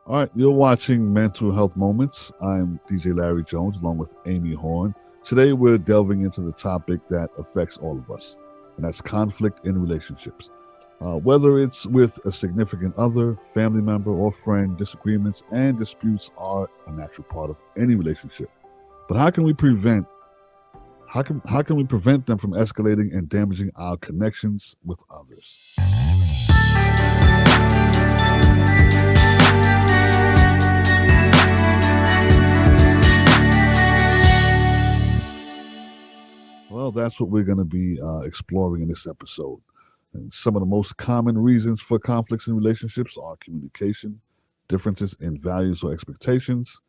All right, you're watching Mental Health Moments. I'm DJ Larry Jones along with Amy Horn. Today we're delving into the topic that affects all of us, and that's conflict in relationships. Whether it's with a significant other, family member, or friend, disagreements and disputes are a natural part of any relationship. But how can we prevent them from escalating and damaging our connections with others? Well, that's what we're going to be exploring in this episode. And some of the most common reasons for conflicts in relationships are communication, differences in values or expectations,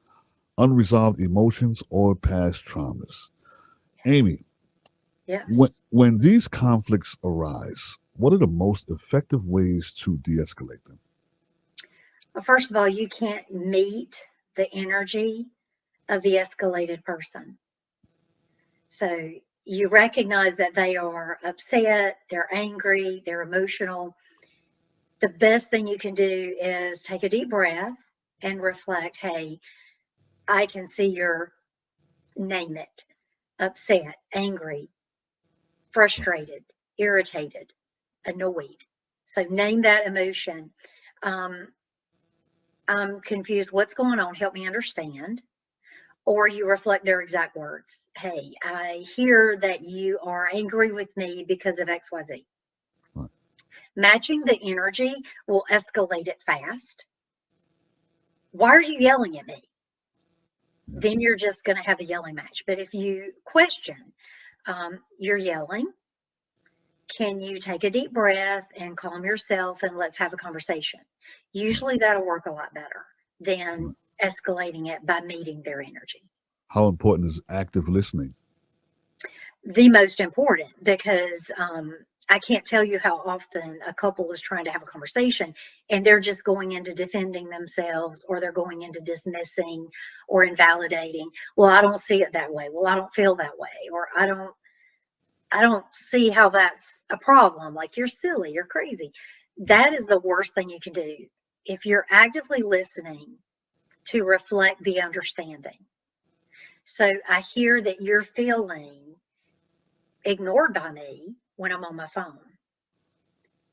unresolved emotions, or past traumas. Amy, when, Yes. when these conflicts arise, what are the most effective ways to de escalate them? Well, first of all, you can't meet the energy of the escalated person. So you recognize that they are upset, they're angry, they're emotional. The best thing you can do is take a deep breath and reflect, hey, I can see your name it, upset, angry, frustrated, irritated, annoyed. So name that emotion. Um, I'm confused. What's going on? Help me understand. Or you reflect their exact words. Hey, I hear that you are angry with me because of XYZ. Right. Matching the energy will escalate it fast. Why are you yelling at me? Yeah. Then you're just going to have a yelling match. But if you question, you're yelling, can you take a deep breath and calm yourself and let's have a conversation? Right. Usually that'll work a lot better than Right. escalating it by meeting their energy. How important is active listening? The most important because I can't tell you how often a couple is trying to have a conversation and they're just going into defending themselves or they're going into dismissing or invalidating. Well, I don't see it that way. Well, I don't feel that way. Or I don't see how that's a problem. Like you're silly, you're crazy. That is the worst thing you can do. If you're actively listening to reflect the understanding. So I hear that you're feeling ignored by me when I'm on my phone.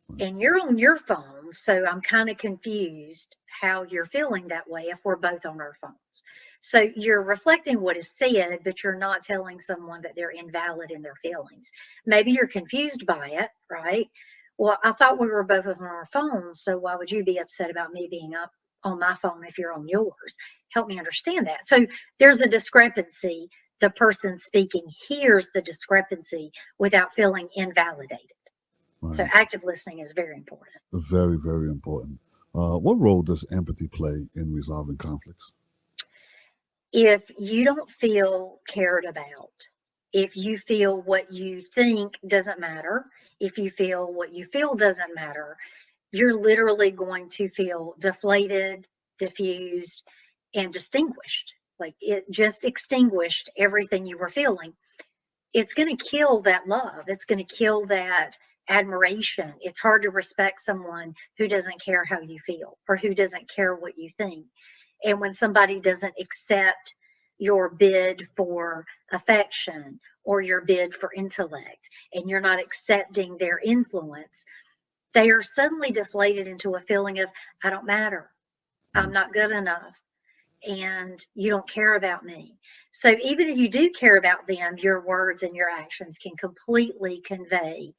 Right. And you're on your phone, so I'm kind of confused how you're feeling that way if we're both on our phones. So you're reflecting what is said, but you're not telling someone that they're invalid in their feelings. Maybe you're confused by it, right? Well, I thought we were both on our phones, so why would you be upset about me being up on my phone if you're on yours? Help me understand that. So there's a discrepancy. The person speaking hears the discrepancy without feeling invalidated. So Right. active listening is very important. Very, very important. What role does empathy play in resolving conflicts? If you don't feel cared about, if you feel what you think doesn't matter, if you feel what you feel doesn't matter, you're literally going to feel deflated, diffused, and distinguished. Like it just extinguished everything you were feeling. It's going to kill that love. It's going to kill that admiration. It's hard to respect someone who doesn't care how you feel or who doesn't care what you think. And when somebody doesn't accept your bid for affection or your bid for intellect, and you're not accepting their influence, they are suddenly deflated into a feeling of, I don't matter. I'm Right. not good enough and you don't care about me. So even if you do care about them, your words and your actions can completely convey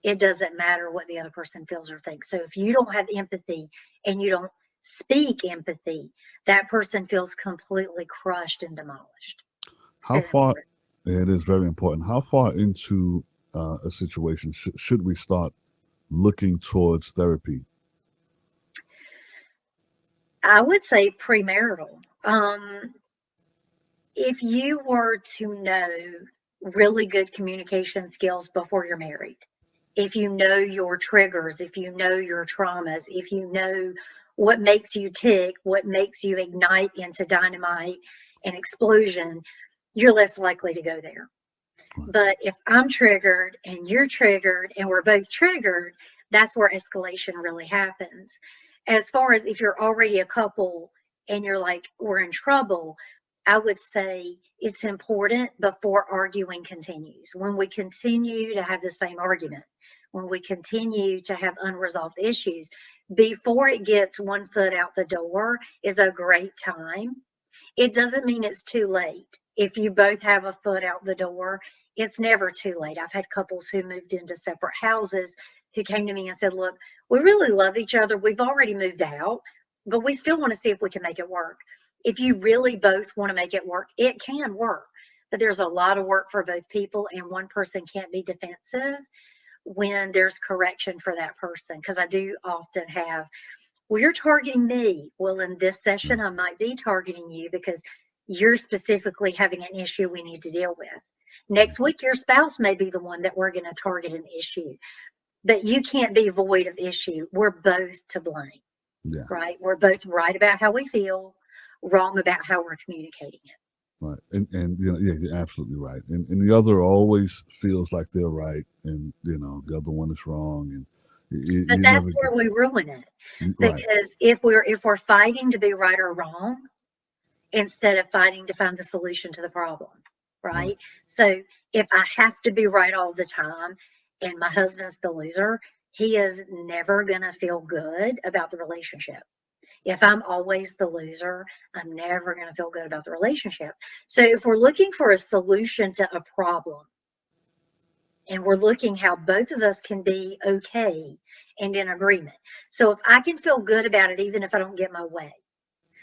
it doesn't matter what the other person feels or thinks. So if you don't have empathy and you don't speak empathy, that person feels completely crushed and demolished. It's How very far, important. it is very important, how far into a situation should we start looking towards therapy? I would say premarital. If you were to know really good communication skills before you're married, if you know your triggers, if you know your traumas, if you know what makes you tick, what makes you ignite into dynamite and explosion, you're less likely to go there. Right. But if I'm triggered and you're triggered and we're both triggered, that's where escalation really happens. As far as if you're already a couple and you're like, we're in trouble, I would say it's important before arguing continues. When we continue to have the same argument, when we continue to have unresolved issues, before it gets one foot out the door is a great time. It doesn't mean it's too late. If you both have a foot out the door, it's never too late. I've had couples who moved into separate houses who came to me and said, look, we really love each other. We've already moved out, but we still want to see if we can make it work. If you really both want to make it work, it can work. But there's a lot of work for both people, and one person can't be defensive when there's correction for that person. Because I do often have, well, you're targeting me. Well, in this session, I might be targeting you because you're specifically having an issue we need to deal with. Next week, your spouse may be the one that we're going to target an issue, but you can't be void of issue. We're both to blame, Yeah. right? We're both right about how we feel, wrong about how we're communicating it. Right. And yeah, you're absolutely right. And the other always feels like they're right, and the other one is wrong, and But you that's never where we ruin it, right. because if we're fighting to be right or wrong, instead of fighting to find the solution to the problem, Right. right? So if I have to be right all the time and my husband's the loser, he is never going to feel good about the relationship. If I'm always the loser, I'm never going to feel good about the relationship. So if we're looking for a solution to a problem and we're looking how both of us can be okay and in agreement. So if I can feel good about it, even if I don't get my way,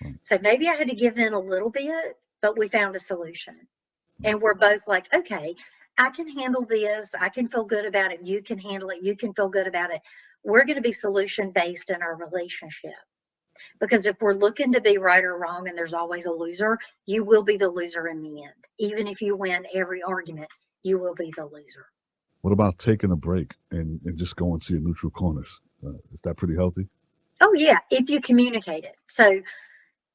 Right. so maybe I had to give in a little bit, but we found a solution. Right. And we're both like, okay, I can handle this. I can feel good about it. You can handle it. You can feel good about it. We're going to be solution based in our relationship. Because if we're looking to be right or wrong and there's always a loser, you will be the loser in the end. Even if you win every argument, you will be the loser. What about taking a break and just going to your neutral corners? Is that pretty healthy? Oh, yeah, if you communicate it. So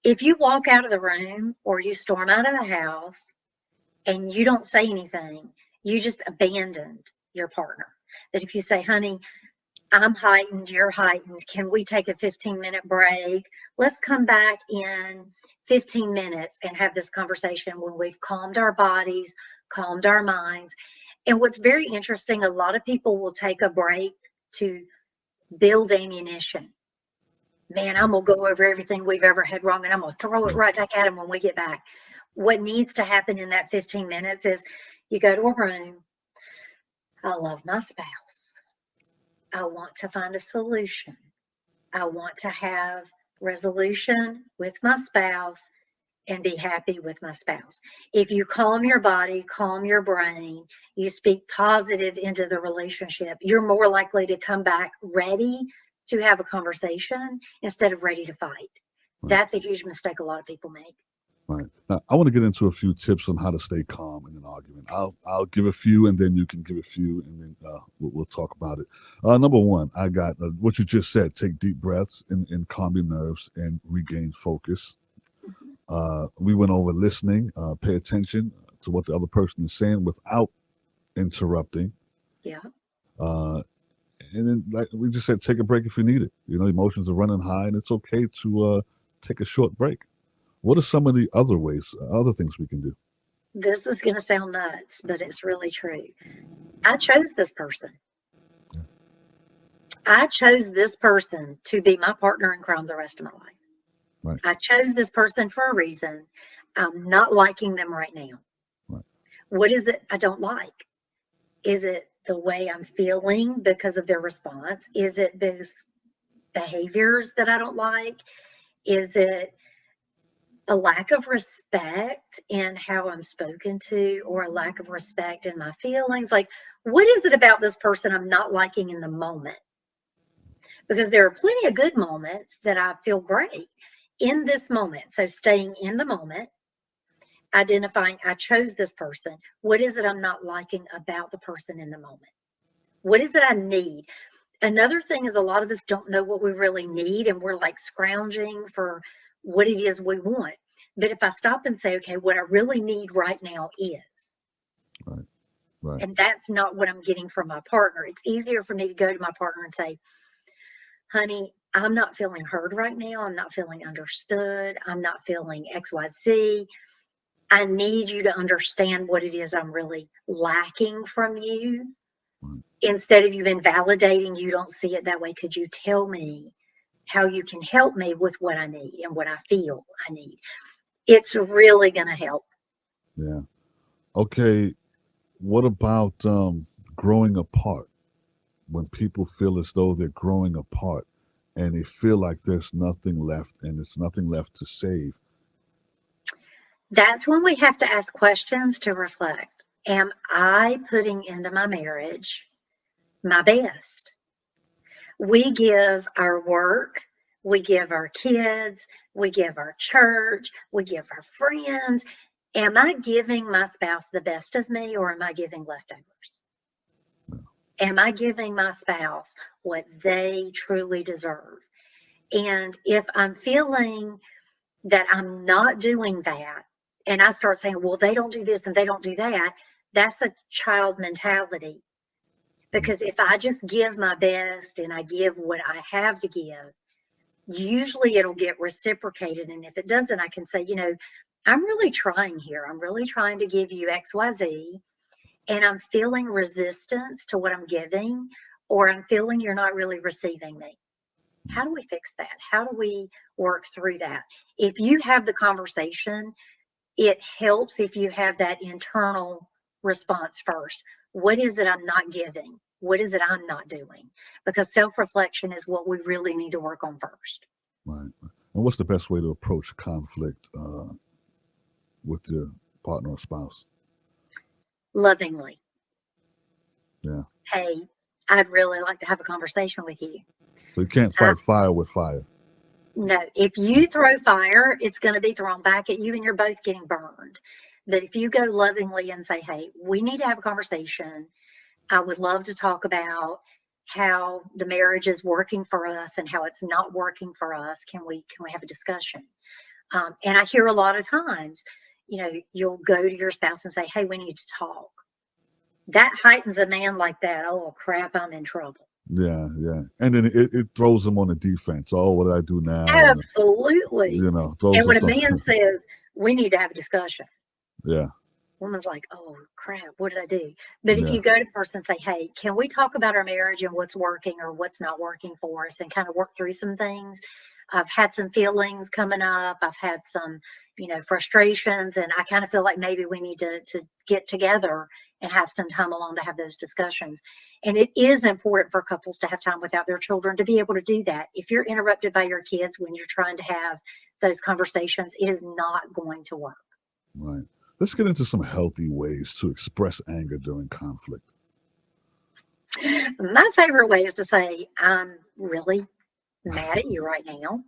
if you walk out of the room or you storm out of the house and you don't say anything, you just abandoned your partner. That if you say, honey, I'm heightened, you're heightened, can we take a 15-minute break? Let's come back in 15 minutes and have this conversation when we've calmed our bodies, calmed our minds. And what's very interesting, a lot of people will take a break to build ammunition. Man, I'm going to go over everything we've ever had wrong and I'm going to throw it Yeah. right back at them when we get back. What needs to happen in that 15 minutes is you go to a room. I love my spouse. I want to find a solution. I want to have resolution with my spouse and be happy with my spouse. If you calm your body, calm your brain, you speak positive into the relationship, you're more likely to come back ready to have a conversation instead of ready to fight. Right. That's a huge mistake a lot of people make. Right. Now, I want to get into a few tips on how to stay calm in an argument. I'll give a few, and then you can give a few, and then we'll talk about it. Number one, I got what you just said. Take deep breaths and calm your nerves and regain focus. Mhm. We went over listening. Pay attention to what the other person is saying without interrupting. Yeah. Uh, and then, like we just said, take a break if you need it. Emotions are running high, and it's okay to take a short break. What are some of the other ways, other things we can do? This is going to sound nuts, but it's really true. I chose this person. Yeah. I chose this person to be my partner in crime the rest of my life. Right. I chose this person for a reason. I'm not liking them right now. Right. What is it I don't like? Is it the way I'm feeling because of their response? Is it behaviors that I don't like? Is it a lack of respect in how I'm spoken to, or a lack of respect in my feelings? Like, what is it about this person I'm not liking in the moment? Because there are plenty of good moments that I feel great in this moment. So staying in the moment, identifying I chose this person. What is it I'm not liking about the person in the moment? What is it I need? Another thing is a lot of us don't know what we really need, and we're like scrounging for what it is we want. But if I stop and say, okay, what I really need right now is, Right. Right. and that's not what I'm getting from my partner, it's easier for me to go to my partner and say, honey, I'm not feeling heard right now. I'm not feeling understood. I'm not feeling XYZ. I need you to understand what it is I'm really lacking from you. Right. Instead of you invalidating, you don't see it that way. Could you tell me how you can help me with what I need and what I feel I need? It's really going to help. Yeah. Okay. What about growing apart? When people feel as though they're growing apart and they feel like there's nothing left and it's nothing left to save. That's when we have to ask questions to reflect. Am I putting into my marriage my best? We give our work, we give our kids, we give our church, we give our friends. Am I giving my spouse the best of me, or am I giving leftovers? Am I giving my spouse what they truly deserve? And if I'm feeling that I'm not doing that, and I start saying, well, they don't do this and they don't do that, that's a child mentality. Because if I just give my best and I give what I have to give, usually it'll get reciprocated. And if it doesn't, I can say, I'm really trying here. I'm really trying to give you XYZ, and I'm feeling resistance to what I'm giving, or I'm feeling you're not really receiving me. How do we fix that? How do we work through that? If you have the conversation, it helps if you have that internal response first. What is it I'm not giving? What is it I'm not doing? Because self reflection is what we really need to work on first. Right. And what's the best way to approach conflict with your partner or spouse? Lovingly. Yeah. Hey, I'd really like to have a conversation with you. So you can't I, fight fire with fire. no, if you throw fire, it's going to be thrown back at you and you're both getting burned. But if you go lovingly and say, hey, we need to have a conversation. I would love to talk about how the marriage is working for us and how it's not working for us. Can we have a discussion? And I hear a lot of times, you'll go to your spouse and say, hey, we need to talk. That heightens a man like that. Oh crap, I'm in trouble. Yeah, yeah. And then it throws them on the defense. Oh, what did I do now? And Absolutely. throws And when us a on. man says, we need to have a discussion, Yeah, woman's like, oh crap, what did I do? But if yeah, you go to the person and say, hey, can we talk about our marriage and what's working or what's not working for us, and kind of work through some things? I've had some feelings coming up. I've had some, frustrations, and I kind of feel like maybe we need to get together and have some time alone to have those discussions. And it is important for couples to have time without their children to be able to do that. If you're interrupted by your kids when you're trying to have those conversations, it is not going to work. right. Let's get into some healthy ways to express anger during conflict. My favorite way is to say, I'm really mad at you right now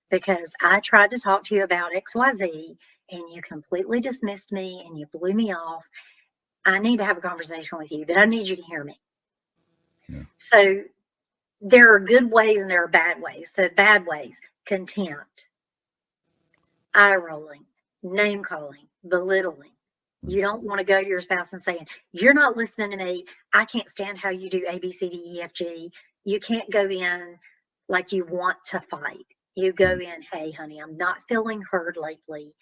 because I tried to talk to you about XYZ and you completely dismissed me and you blew me off. I need to have a conversation with you, but I need you to hear me. Yeah, So there are good ways and there are bad ways. So, bad ways: contempt, eye rolling, name calling, belittling. right, You don't want to go to your spouse and saying, you're not listening to me. I can't stand how you do A, B, C, D, E, F, G. You can't go in like you want to fight. You go right, in, hey, honey, I'm not feeling heard lately.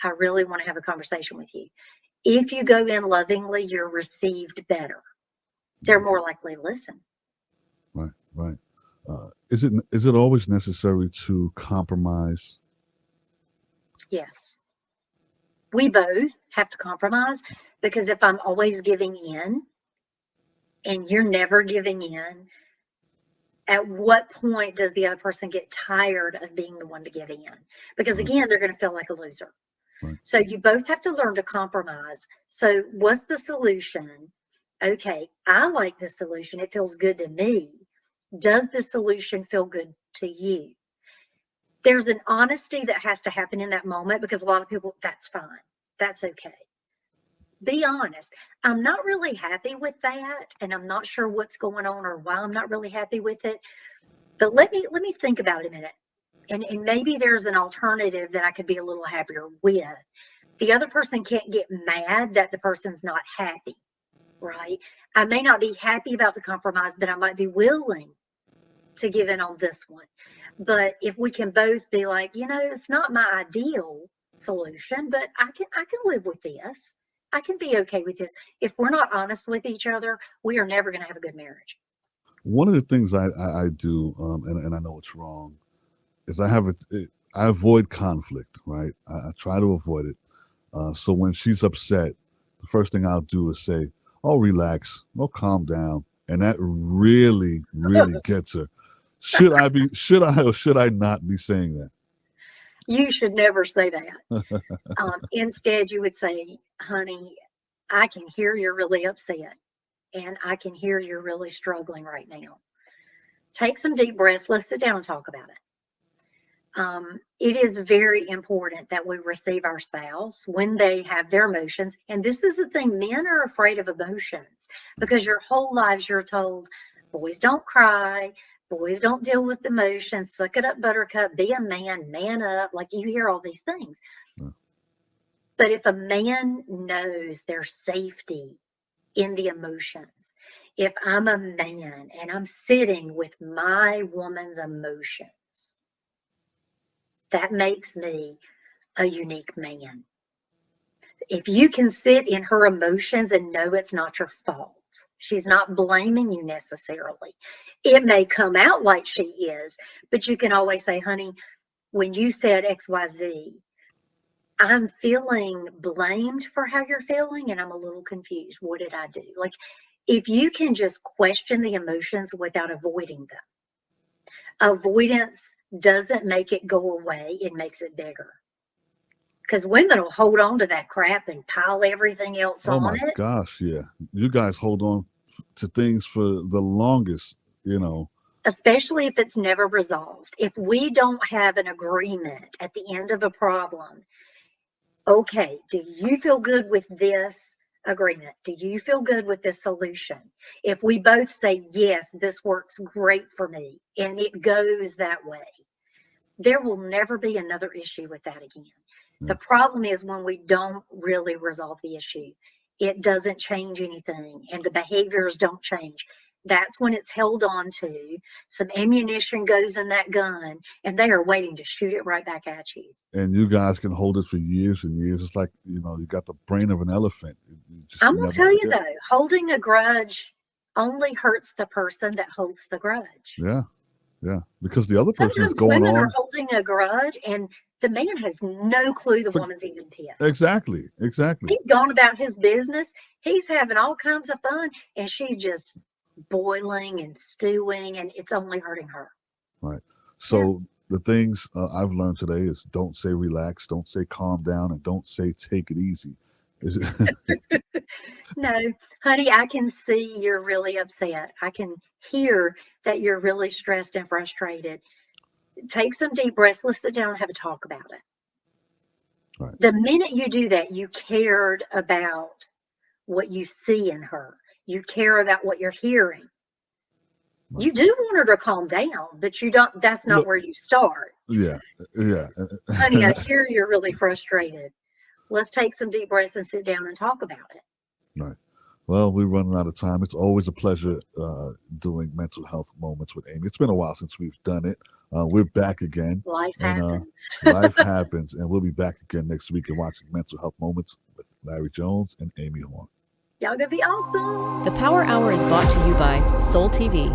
I really want to have a conversation with you. If you go in lovingly, you're received better. They're more likely to listen. right, right. Is it always necessary to compromise? Yes. We both have to compromise, because if I'm always giving in and you're never giving in, at what point does the other person get tired of being the one to give in? Because Right, again, they're going to feel like a loser. right, So you both have to learn to compromise. So what's the solution? Okay, I like this solution. It feels good to me. Does this solution feel good to you? There's an honesty that has to happen in that moment, because a lot of people, that's fine. That's okay. Be honest. I'm not really happy with that, and I'm not sure what's going on or why I'm not really happy with it. But let me think about it a minute. And maybe there's an alternative that I could be a little happier with. The other person can't get mad that the person's not happy, right? I may not be happy about the compromise, but I might be willing to give in on this one. But if we can both be like, it's not my ideal solution, but I can live with this. I can be okay with this. If we're not honest with each other, we are never going to have a good marriage. One of the things I do, and I know it's wrong, is I avoid conflict, right? I try to avoid it. So when she's upset, the first thing I'll do is say, "Oh, relax. Oh, calm down," and that really, really gets her. Should I, or should I not be saying You should never say that. that? Instead, you would say, honey, I can hear you're really upset and I can hear you're really struggling right now. Take some deep breaths. Let's sit down and talk about it. It is very important that we receive our spouse when they have their emotions. And this is the thing, men are afraid of emotions because your whole lives you're told, boys don't cry, boys don't deal with emotions, suck it up, buttercup, be a man up. Like you hear all these things. Yeah. But if a man knows their safety in the emotions, if I'm a man and I'm sitting with my woman's emotions, that makes me a unique man. If you can sit in her emotions and know it's not your fault, she's not blaming you necessarily. It may come out like she is, but you can always say, honey, when you said XYZ, I'm feeling blamed for how you're feeling and I'm a little confused. What did I do? Like, if you can just question the emotions without avoiding them, avoidance doesn't make it go away, it makes it bigger. Because women will hold on to that crap and pile everything else Oh on my it, gosh, yeah. You guys hold on to things for the longest, you know. especially if it's never resolved. If we don't have an agreement at the end of a problem, okay, do you feel good with this agreement? Do you feel good with this solution? If we both say, yes, this works great for me, and it goes that way, there will never be another issue with that again. Yeah. The problem is when we don't really resolve the issue, it doesn't change anything and the behaviors don't change. That's when it's held on to. Some ammunition goes in that gun and they are waiting to shoot it right back at you. And you guys can hold it for years and years. It's like, you know, you got the brain of an elephant. You just I'm going to never tell you forget. though, holding a grudge only hurts the person that holds the grudge. Yeah, yeah. Because the other person is Sometimes going women are on. holding a grudge and the man has no clue the For, woman's even pissed. exactly, exactly. He's gone about his business. He's having all kinds of fun, and she's just boiling and stewing, and it's only hurting her. Right. Yeah. So the things I've learned today is don't say relax, don't say calm down, and don't say take it easy. No, honey, I can see you're really upset. I can hear that you're really stressed and frustrated. Take some deep breaths. Let's sit down and have a talk about it. Right. The minute you do that, you cared about what you see in her. You care about what you're hearing. Right. You do want her to calm down, but you don't, that's not Look, where you start. yeah, yeah. Honey, I hear you're really frustrated. Let's take some deep breaths and sit down and talk about it. Right. Well, we're running out of time. It's always a pleasure doing mental health moments with Amy. It's been a while since we've done it. We're back again, Life and happens. life happens, and we'll be back again next week and watching mental health moments with Larry Jones and Amy Horn. Y'all gonna be awesome. The Power Hour is brought to you by Soul TV.